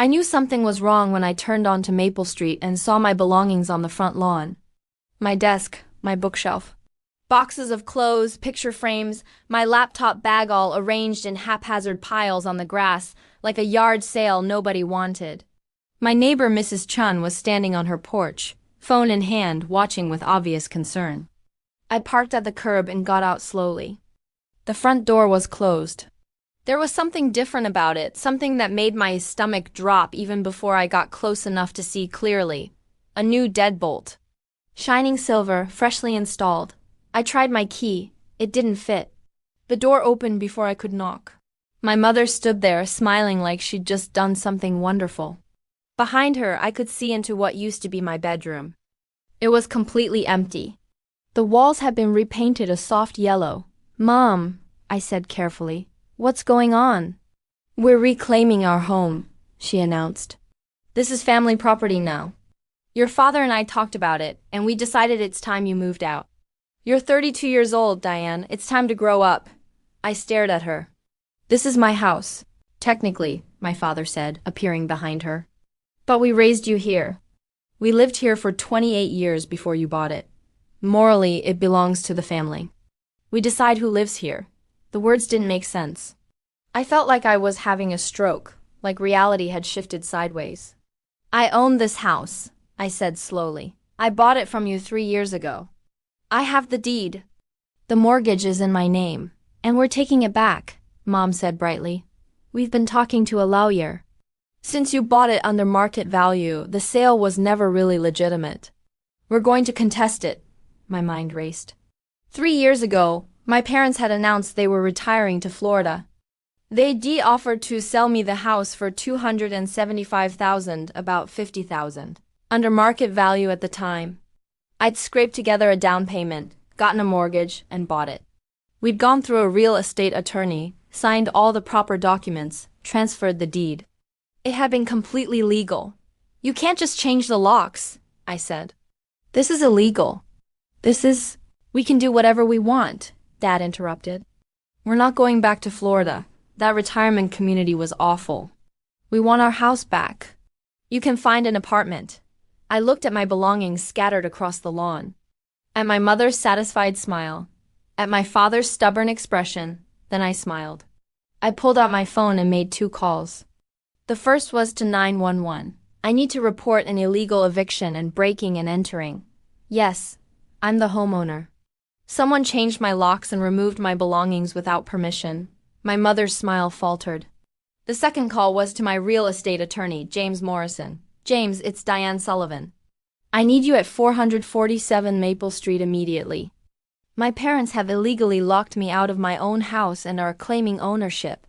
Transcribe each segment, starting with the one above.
I knew something was wrong when I turned onto Maple Street and saw my belongings on the front lawn. My desk, my bookshelf. Boxes of clothes, picture frames, my laptop bag all arranged in haphazard piles on the grass, like a yard sale nobody wanted. My neighbor, Mrs. Chun, was standing on her porch, phone in hand, watching with obvious concern. I parked at the curb and got out slowly. The front door was closed. There was something different about it, something that made my stomach drop even before I got close enough to see clearly. A new deadbolt. Shining silver, freshly installed. I tried my key. It didn't fit. The door opened before I could knock. My mother stood there, smiling like she'd just done something wonderful. Behind her, I could see into what used to be my bedroom. It was completely empty. The walls had been repainted a soft yellow. "Mom," I said carefully, "what's going on?" "We're reclaiming our home," she announced. "This is family property now. Your father and I talked about it, and we decided it's time you moved out. You're 32 years old, Diane. It's time to grow up." I stared at her. "This is my house. Technically," my father said, appearing behind her. "But we raised you here. We lived here for 28 years before you bought it. Morally, it belongs to the family. We decide who lives here." The words didn't make sense. I felt like I was having a stroke, like reality had shifted sideways. "I own this house," I said slowly. "I bought it from you 3 years ago. I have the deed. The mortgage is in my name, and we're taking it back," Mom said brightly. "We've been talking to a lawyer. Since you bought it under market value, the sale was never really legitimate. We're going to contest it." My mind raced. 3 years ago, my parents had announced they were retiring to Florida. They offered to sell me the house for $275,000, about $50,000, under market value at the time. I'd scraped together a down payment, gotten a mortgage, and bought it. We'd gone through a real estate attorney, signed all the proper documents, transferred the deed. It had been completely legal. "You can't just change the locks," I said. "This is illegal. We can do whatever we want," Dad interrupted. "We're not going back to Florida. That retirement community was awful. We want our house back. You can find an apartment." I looked at my belongings scattered across the lawn. At my mother's satisfied smile. At my father's stubborn expression. Then I smiled. I pulled out my phone and made 2 calls. The first was to 911. "I need to report an illegal eviction and breaking and entering." "Yes, I'm the homeowner. Someone changed my locks and removed my belongings without permission." My mother's smile faltered. The second call was to my real estate attorney, James Morrison. "James, it's Diane Sullivan. I need you at 447 Maple Street immediately. My parents have illegally locked me out of my own house and are claiming ownership."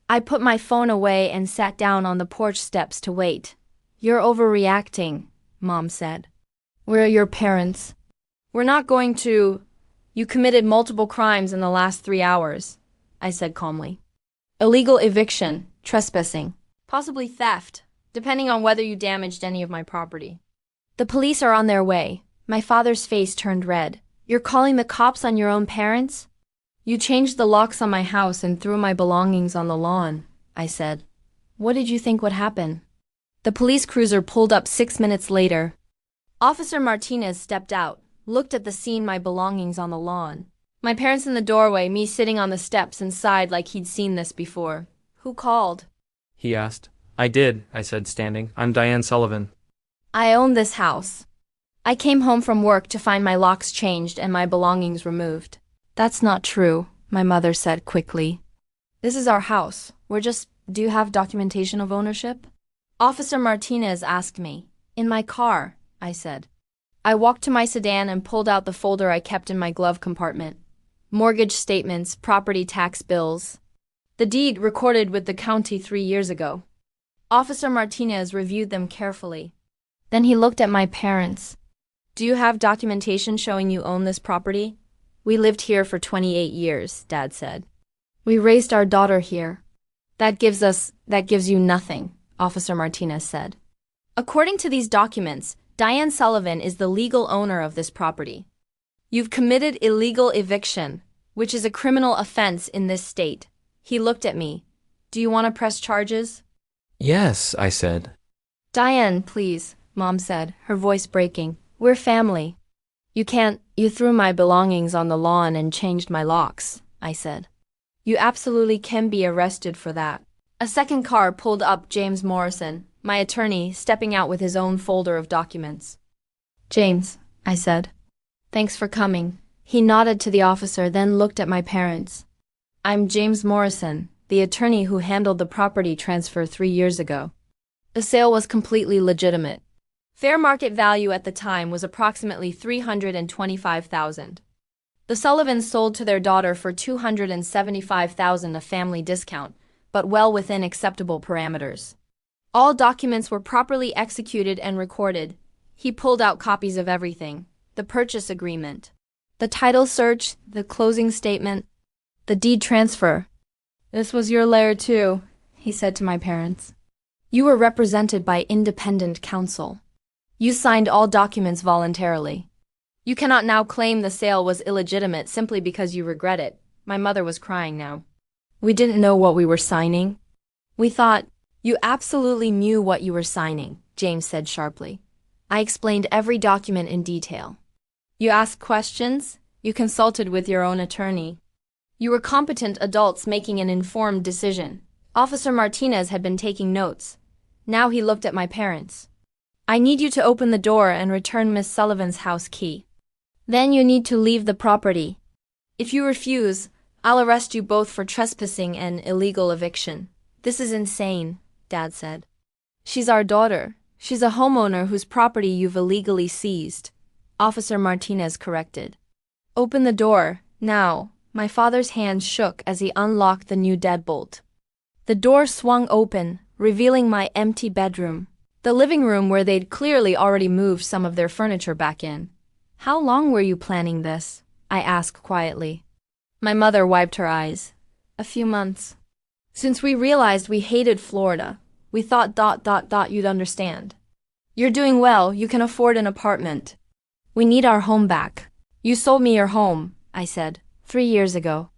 I put my phone away and sat down on the porch steps to wait. "You're overreacting," Mom said. "Where are your parents?" "We're not going to. You committed multiple crimes in the last 3 hours," I said calmly. "Illegal eviction, trespassing, possibly theft, depending on whether you damaged any of my property. The police are on their way." My father's face turned red. "You're calling the cops on your own parents?" "You changed the locks on my house and threw my belongings on the lawn," I said. "What did you think would happen?" The police cruiser pulled up 6 minutes later. Officer Martinez stepped out, looked at the scene, my belongings on the lawn. My parents in the doorway, me sitting on the steps, and sighed like he'd seen this before. "Who called?" he asked. "I did," I said, standing. "I'm Diane Sullivan." "I own this house. I came home from work to find my locks changed and my belongings removed." "That's not true," my mother said quickly. "This is our house. Do you have documentation of ownership?" Officer Martinez asked me. "In my car," I said. I walked to my sedan and pulled out the folder I kept in my glove compartment. Mortgage statements, property tax bills. The deed recorded with the county 3 years ago. Officer Martinez reviewed them carefully. Then he looked at my parents. "Do you have documentation showing you own this property?" "We lived here for 28 years, Dad said. "We raised our daughter here." That gives you nothing," Officer Martinez said. "According to these documents, Diane Sullivan is the legal owner of this property. You've committed illegal eviction, which is a criminal offense in this state." He looked at me. "Do you want to press charges?" Yes, I said. Diane, please, Mom said, her voice breaking. We're family. You threw my belongings on the lawn and changed my locks, I said. You absolutely can be arrested for that. A second car pulled up. James Morrison, my attorney, stepping out with his own folder of documents. James, I said. Thanks for coming. He nodded to the officer, then looked at my parents. I'm James Morrison, the attorney who handled the property transfer 3 years ago. The sale was completely legitimate. Fair market value at the time was approximately $325,000. The Sullivans sold to their daughter for $275,000, a family discount, but well within acceptable parameters. All documents were properly executed and recorded. He pulled out copies of everything: the purchase agreement, the title search, the closing statement, the deed transfer. This was your lair too, he said to my parents. You were represented by independent counsel. You signed all documents voluntarily. You cannot now claim the sale was illegitimate simply because you regret it. My mother was crying now. We didn't know what we were signing. We thought, you absolutely knew what you were signing, James said sharply. I explained every document in detail. You asked questions. You consulted with your own attorney. You were competent adults making an informed decision. Officer Martinez had been taking notes. Now he looked at my parents. I need you to open the door and return Miss Sullivan's house key. Then you need to leave the property. If you refuse, I'll arrest you both for trespassing and illegal eviction. This is insane, Dad said. She's our daughter. She's a homeowner whose property you've illegally seized, Officer Martinez corrected. Open the door, now. My father's hand shook as he unlocked the new deadbolt. The door swung open, revealing my empty bedroom, the living room where they'd clearly already moved some of their furniture back in. How long were you planning this? I asked quietly. My mother wiped her eyes. A few months. Since we realized we hated Florida, we thought ... you'd understand. You're doing well, you can afford an apartment. We need our home back. You sold me your home, I said, 3 years ago.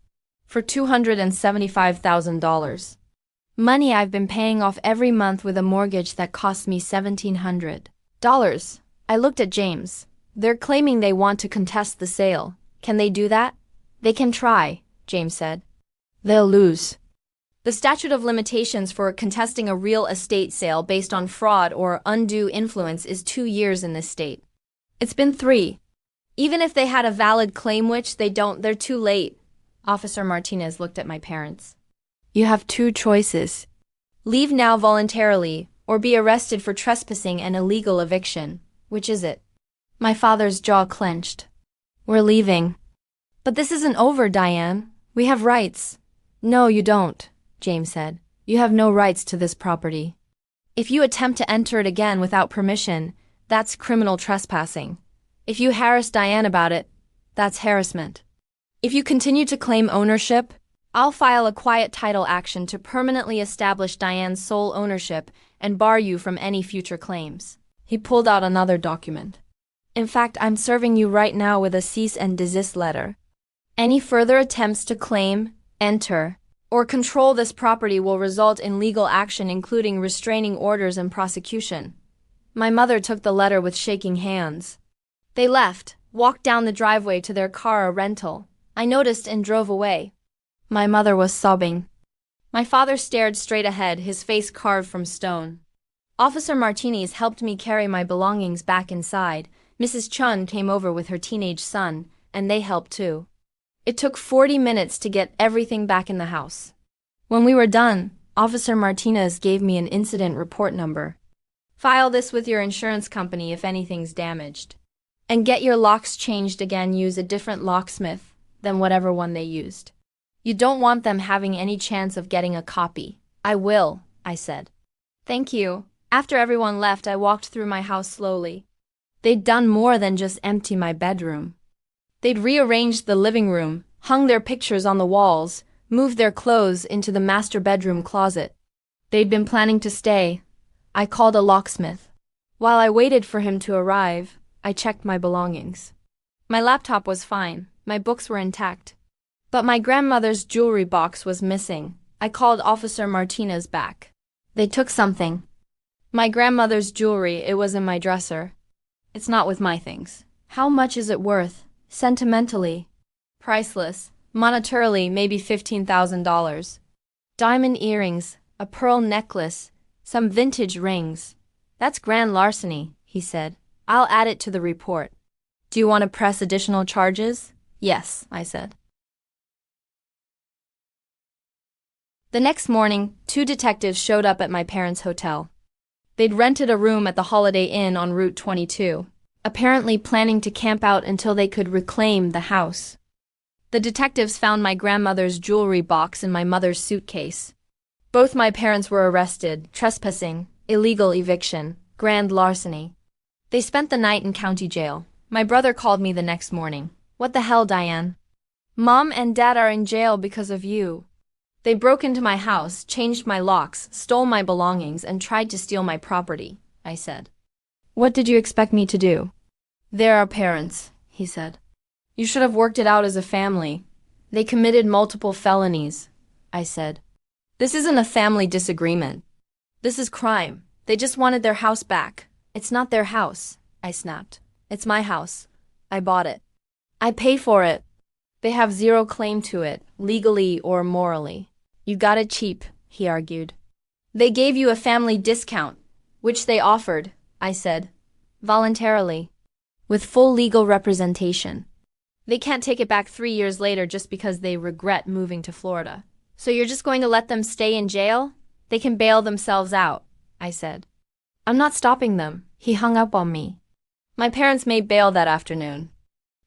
For $275,000. Money I've been paying off every month with a mortgage that cost me $1,700. I looked at James. They're claiming they want to contest the sale. Can they do that? They can try, James said. They'll lose. The statute of limitations for contesting a real estate sale based on fraud or undue influence is 2 years in this state. It's been 3. Even if they had a valid claim, which they don't, they're too late. Officer Martinez looked at my parents. You have 2 choices. Leave now voluntarily, or be arrested for trespassing and illegal eviction. Which is it? My father's jaw clenched. We're leaving. But this isn't over, Diane. We have rights. No, you don't, James said. You have no rights to this property. If you attempt to enter it again without permission, that's criminal trespassing. If you harass Diane about it, that's harassment. If you continue to claim ownership, I'll file a quiet title action to permanently establish Diane's sole ownership and bar you from any future claims. He pulled out another document. In fact, I'm serving you right now with a cease and desist letter. Any further attempts to claim, enter, or control this property will result in legal action, including restraining orders and prosecution. My mother took the letter with shaking hands. They left, walked down the driveway to their car, a rental. I noticed and drove away. My mother was sobbing. My father stared straight ahead, his face carved from stone. Officer Martinez helped me carry my belongings back inside. Mrs. Chun came over with her teenage son, and they helped too. It took 40 minutes to get everything back in the house. When we were done, Officer Martinez gave me an incident report number. File this with your insurance company if anything's damaged. And get your locks changed again. Use a different locksmith than whatever one they used. You don't want them having any chance of getting a copy. I will, I said. Thank you. After everyone left, I walked through my house slowly. They'd done more than just empty my bedroom. They'd rearranged the living room, hung their pictures on the walls, moved their clothes into the master bedroom closet. They'd been planning to stay. I called a locksmith. While I waited for him to arrive, I checked my belongings. My laptop was fine. My books were intact. But my grandmother's jewelry box was missing. I called Officer Martinez back. They took something. My grandmother's jewelry, it was in my dresser. It's not with my things. How much is it worth? Sentimentally. Priceless. Monetarily, maybe $15,000. Diamond earrings, a pearl necklace, some vintage rings. That's grand larceny, he said. I'll add it to the report. Do you want to press additional charges? Yes, I said. The next morning, 2 detectives showed up at my parents' hotel. They'd rented a room at the Holiday Inn on Route 22, apparently planning to camp out until they could reclaim the house. The detectives found my grandmother's jewelry box in my mother's suitcase. Both my parents were arrested: trespassing, illegal eviction, grand larceny. They spent the night in county jail. My brother called me the next morning. What the hell, Diane? Mom and Dad are in jail because of you. They broke into my house, changed my locks, stole my belongings, and tried to steal my property, I said. What did you expect me to do? They're our parents, he said. You should have worked it out as a family. They committed multiple felonies, I said. This isn't a family disagreement. This is crime. They just wanted their house back. It's not their house, I snapped. It's my house. I bought it. I pay for it. They have zero claim to it, legally or morally. You got it cheap, he argued. They gave you a family discount, which they offered, I said, voluntarily, with full legal representation. They can't take it back 3 years later just because they regret moving to Florida. So you're just going to let them stay in jail? They can bail themselves out, I said. I'm not stopping them. He hung up on me. My parents made bail that afternoon.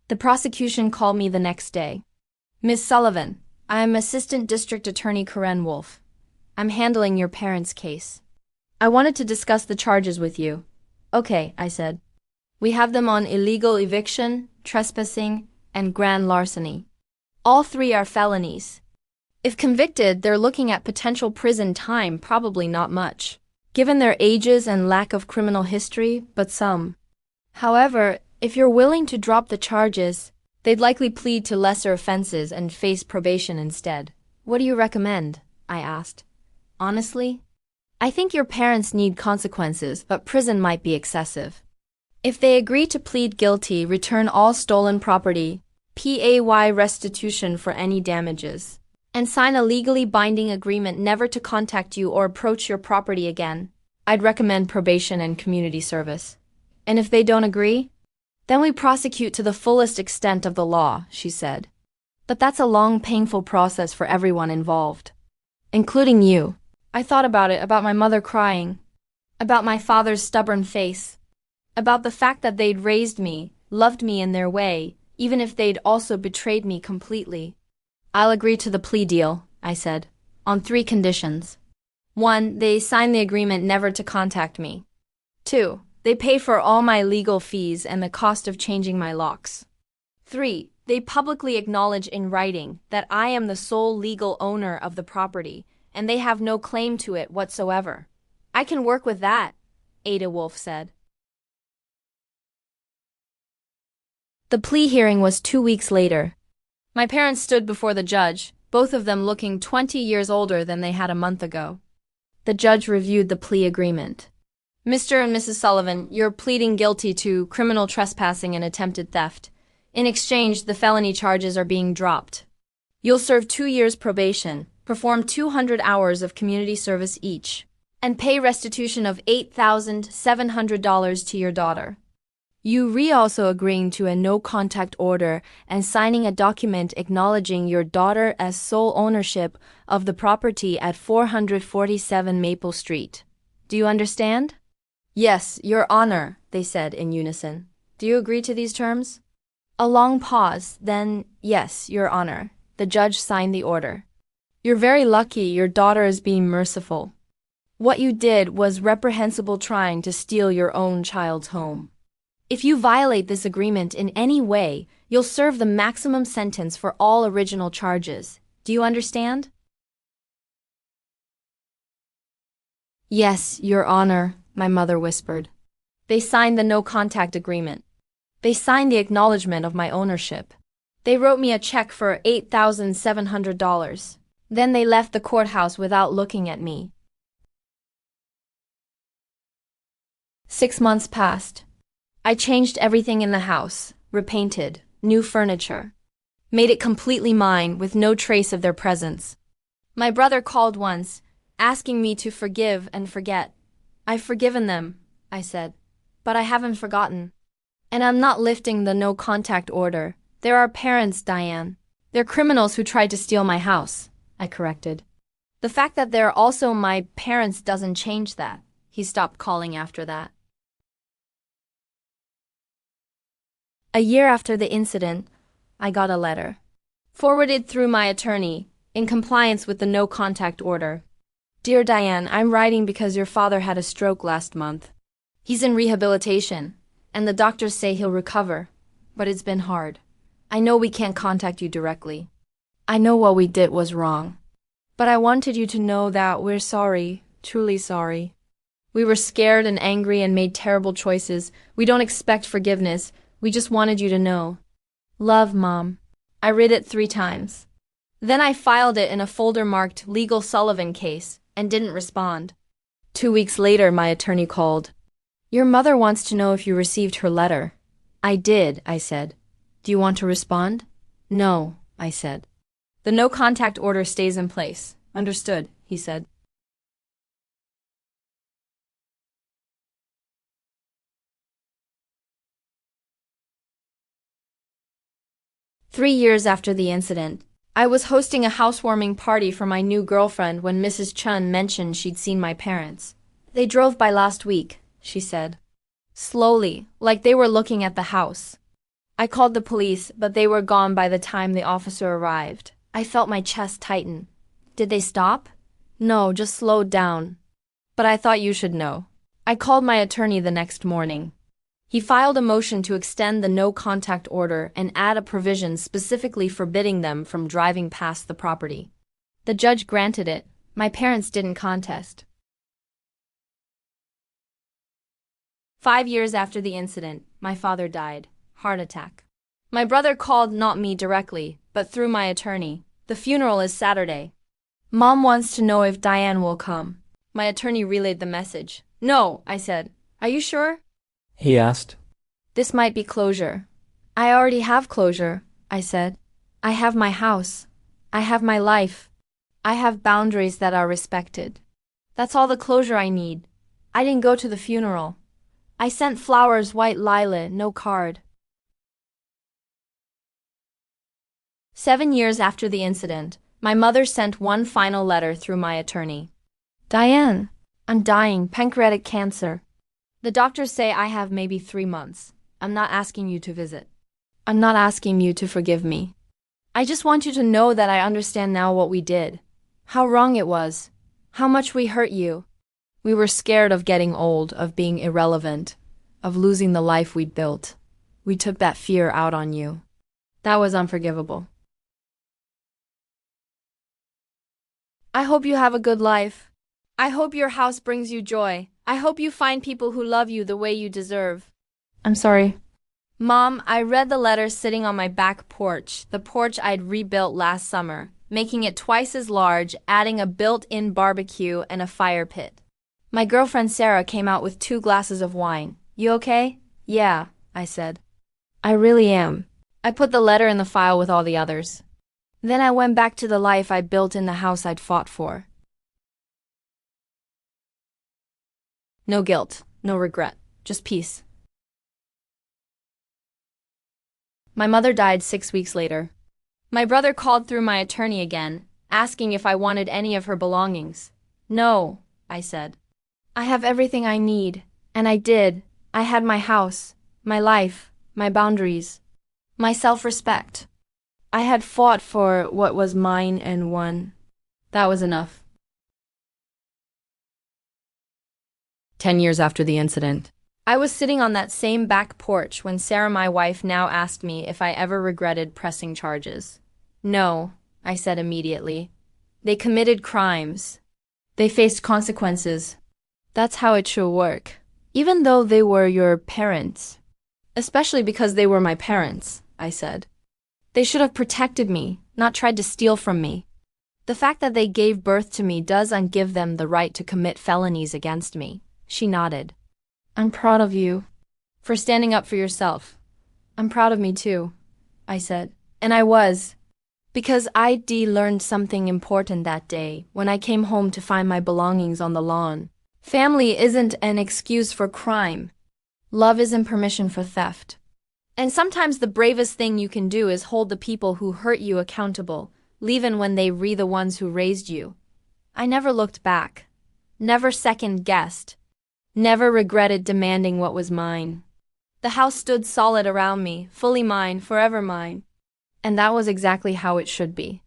The prosecution called me the next day. Miss Sullivan, I am Assistant District Attorney Karen Wolf. I'm handling your parents' case. I wanted to discuss the charges with you. Okay, I said. We have them on illegal eviction, trespassing, and grand larceny. All 3 are felonies. If convicted, they're looking at potential prison time, probably not much, given their ages and lack of criminal history, but some. However, if you're willing to drop the charges, they'd likely plead to lesser offenses and face probation instead. What do you recommend? I asked. Honestly, I think your parents need consequences, but prison might be excessive. If they agree to plead guilty, return all stolen property, pay restitution for any damages, and sign a legally binding agreement never to contact you or approach your property again, I'd recommend probation and community service. And if they don't agree, then we prosecute to the fullest extent of the law, she said. But that's a long, painful process for everyone involved, including you. I thought about it, about my mother crying, about my father's stubborn face, about the fact that they'd raised me, loved me in their way, even if they'd also betrayed me completely. I'll agree to the plea deal, I said, on 3 conditions. 1, they sign the agreement never to contact me. 2, they pay for all my legal fees and the cost of changing my locks. 3, they publicly acknowledge in writing that I am the sole legal owner of the property, and they have no claim to it whatsoever. I can work with that, Ada Wolf said. The plea hearing was 2 weeks later. My parents stood before the judge, both of them looking 20 years older than they had a month ago. The judge reviewed the plea agreement. Mr. and Mrs. Sullivan, you're pleading guilty to criminal trespassing and attempted theft. In exchange, the felony charges are being dropped. You'll serve 2 years probation, perform 200 hours of community service each, and pay restitution of $8,700 to your daughter. You also agreeing to a no-contact order and signing a document acknowledging your daughter as sole ownership of the property at 447 Maple Street. Do you understand? Yes, Your Honor, they said in unison. Do you agree to these terms? A long pause, then, yes, Your Honor. The judge signed the order. You're very lucky your daughter is being merciful. What you did was reprehensible, trying to steal your own child's home. If you violate this agreement in any way, you'll serve the maximum sentence for all original charges. Do you understand? Yes, Your Honor, my mother whispered. They signed the no-contact agreement. They signed the acknowledgement of my ownership. They wrote me a check for $8,700. Then they left the courthouse without looking at me. 6 months passed. I changed everything in the house, repainted, new furniture. Made it completely mine with no trace of their presence. My brother called once, asking me to forgive and forget. I've forgiven them, I said. But I haven't forgotten. And I'm not lifting the no contact order. They're our parents, Diane. They're criminals who tried to steal my house, I corrected. The fact that they're also my parents doesn't change that. He stopped calling after that. A year after the incident, I got a letter. Forwarded through my attorney, in compliance with the no contact order. Dear Diane, I'm writing because your father had a stroke last month. He's in rehabilitation, and the doctors say he'll recover, but it's been hard. I know we can't contact you directly. I know what we did was wrong. But I wanted you to know that we're sorry, truly sorry. We were scared and angry and made terrible choices. We don't expect forgiveness. We just wanted you to know. Love, Mom. I read it 3 times. Then I filed it in a folder marked Legal Sullivan case and didn't respond. 2 weeks later, my attorney called. Your mother wants to know if you received her letter. I did, I said. Do you want to respond? No, I said. The no contact order stays in place. Understood, he said. Three years after the incident, I was hosting a housewarming party for my new girlfriend when Mrs. Chun mentioned she'd seen my parents. They drove by last week, she said. Slowly, like they were looking at the house. I called the police, but they were gone by the time the officer arrived. I felt my chest tighten. Did they stop? No, just slowed down. But I thought you should know. I called my attorney the next morning. He filed a motion to extend the no contact order and add a provision specifically forbidding them from driving past the property. The judge granted it. My parents didn't contest. 5 years after the incident, my father died. Heart attack. My brother called not me directly, but through my attorney. The funeral is Saturday. Mom wants to know if Diane will come. My attorney relayed the message. No, I said. Are you sure? He asked. This might be closure. I already have closure, I said. I have my house. I have my life. I have boundaries that are respected. That's all the closure I need. I didn't go to the funeral. I sent flowers, white lilac, no card. 7 years after the incident, my mother sent one final letter through my attorney. Diane, I'm dying, pancreatic cancer. The doctors say I have maybe 3 months. I'm not asking you to visit. I'm not asking you to forgive me. I just want you to know that I understand now what we did. How wrong it was. How much we hurt you. We were scared of getting old, of being irrelevant, of losing the life we'd built. We took that fear out on you. That was unforgivable. I hope you have a good life. I hope your house brings you joy. I hope you find people who love you the way you deserve. I'm sorry. Mom, I read the letter sitting on my back porch, the porch I'd rebuilt last summer, making it twice as large, adding a built-in barbecue and a fire pit. My girlfriend Sarah came out with 2 glasses of wine. You okay? Yeah, I said. I really am. I put the letter in the file with all the others. Then I went back to the life I built in the house I'd fought for. No guilt, no regret, just peace. My mother died 6 weeks later. My brother called through my attorney again, asking if I wanted any of her belongings. No, I said. I have everything I need, and I did. I had my house, my life, my boundaries, my self-respect. I had fought for what was mine and won. That was enough. 10 years after the incident, I was sitting on that same back porch when Sarah, my wife, now asked me if I ever regretted pressing charges. No, I said immediately. They committed crimes. They faced consequences. That's how it should work, even though they were your parents. Especially because they were my parents, I said. They should have protected me, not tried to steal from me. The fact that they gave birth to me doesn't give them the right to commit felonies against me. She nodded. I'm proud of you. For standing up for yourself. I'm proud of me too, I said. And I was. Because I learned something important that day when I came home to find my belongings on the lawn. Family isn't an excuse for crime. Love isn't permission for theft. And sometimes the bravest thing you can do is hold the people who hurt you accountable, even when they were the ones who raised you. I never looked back. Never second-guessed. Never regretted demanding what was mine. The house stood solid around me, fully mine, forever mine. And that was exactly how it should be.